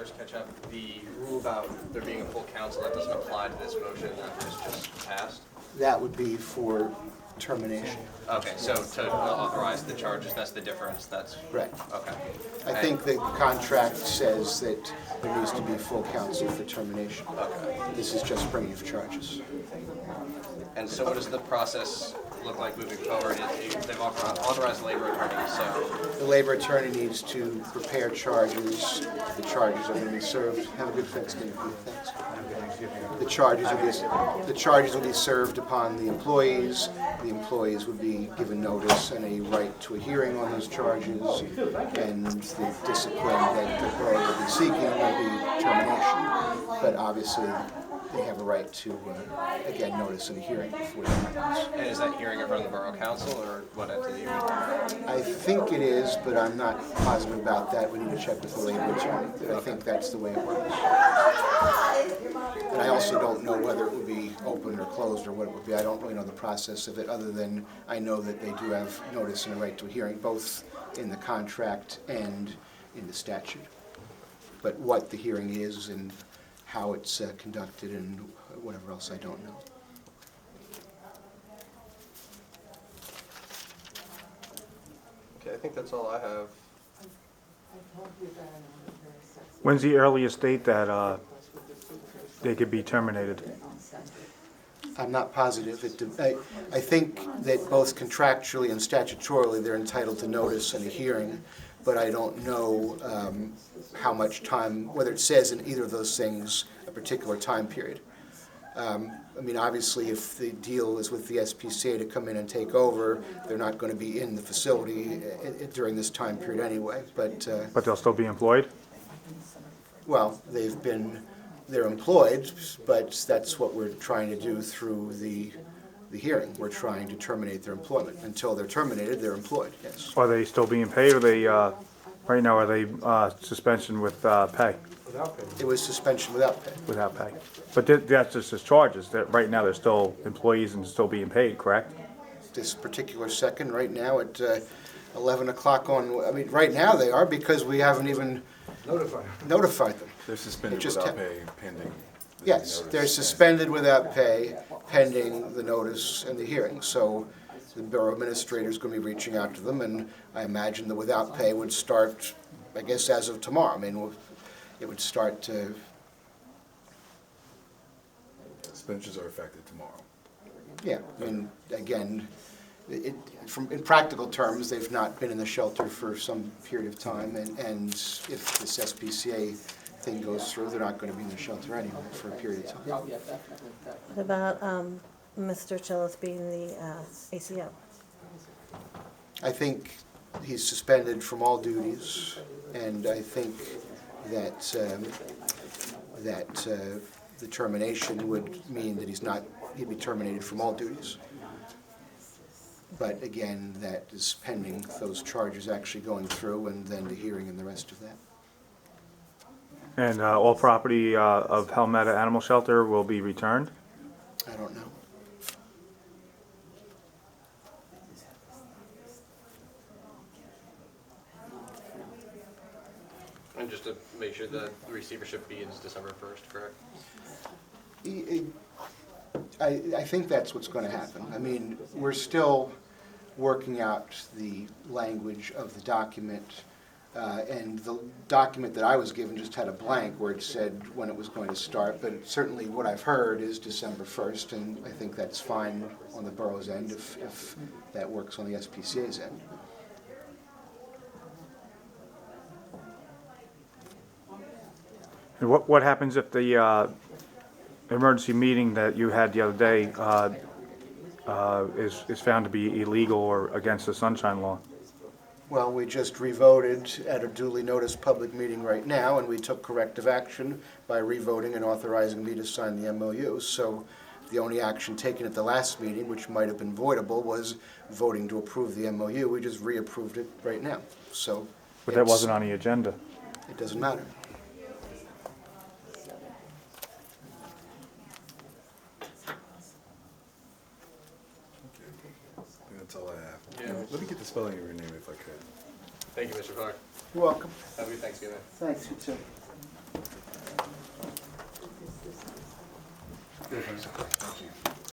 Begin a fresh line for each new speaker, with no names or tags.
first catch up? The rule about there being a full council, that doesn't apply to this motion that was just passed?
That would be for termination.
Okay, so to authorize the charges, that's the difference, that's,
Right.
okay.
I think the contract says that there needs to be full counsel for termination.
Okay.
This is just bringing of charges.
And so what does the process look like moving forward? They've authorized labor attorneys, so,
The labor attorney needs to prepare charges. The charges are going to be served. Have a good Thanksgiving. Thanks. The charges will be served upon the employees. The employees would be given notice and a right to a hearing on those charges, and the discipline that the borough will be seeking will be termination. But obviously, they have a right to, again, notice and a hearing before that happens.
and is that hearing in front of the borough council, or what entity would?
I think it is, but I'm not positive about that. We need to check with the labor attorney. But I think that's the way it works. And I also don't know whether it would be open or closed or what it would be. I don't really know the process of it, other than I know that they do have notice and a right to a hearing, both in the contract and in the statute. But what the hearing is and how it's conducted and whatever else, I don't know.
Okay, I think that's all I have.
When's the earliest date that they could be terminated?
I'm not positive. I think that both contractually and statutorily, they're entitled to notice and a hearing, but I don't know how much time, whether it says in either of those things a particular time period. I mean, obviously, if the deal is with the SPCA to come in and take over, they're not going to be in the facility during this time period anyway, but,
But they'll still be employed?
well, they're employed, but that's what we're trying to do through the hearing. We're trying to terminate their employment. Until they're terminated, they're employed, yes.
Are they still being paid, or they, right now, are they suspension with pay,
It was suspension without pay.
without pay? But that's just as charges, that right now they're still employees and still being paid, correct?
This particular second, right now at 11 o'clock on, I mean, right now they are, because we haven't even notified them.
They're suspended
It just
without
happened.
pay pending. the
Yes,
notice.
they're suspended without pay pending the notice and the hearing. So the borough administrator is going to be reaching out to them, and I imagine the without pay would start, I guess, as of tomorrow. I mean, it would start to,
Suspensions are effective tomorrow.
yeah, I mean, again, in practical terms, they've not been in the shelter for some period of time, and if this SPCA thing goes through, they're not going to be in the shelter anymore for a period of time.
What about Mr. Chillis being the ACO?
I think he's suspended from all duties, and I think that the termination would mean that he'd be terminated from all duties. But again, that is pending those charges actually going through, and then the hearing and the rest of that.
And all property of Helmetta Animal Shelter will be returned?
I don't know.
And just to make sure the receivership begins December 1st, correct?
I think that's what's going to happen. I mean, we're still working out the language of the document, and the document that I was given just had a blank where it said when it was going to start, but certainly what I've heard is December 1st, and I think that's fine on the borough's end if that works on the SPCA's end.
And what happens if the emergency meeting that you had the other day is found to be illegal or against the Sunshine Law?
Well, we just revoted at a duly noticed public meeting right now, and we took corrective action by revoting and authorizing me to sign the MOU. So the only action taken at the last meeting, which might have been voidable, was voting to approve the MOU. We just reapproved it right now. So
But that wasn't on the agenda.
It doesn't matter.
I think that's all I have.
Yeah.
Let me get the spelling of your name if I could.
Thank you, Mr. Clark.
You're welcome.
Have a good Thanksgiving.
Thanks, you too. Thank you.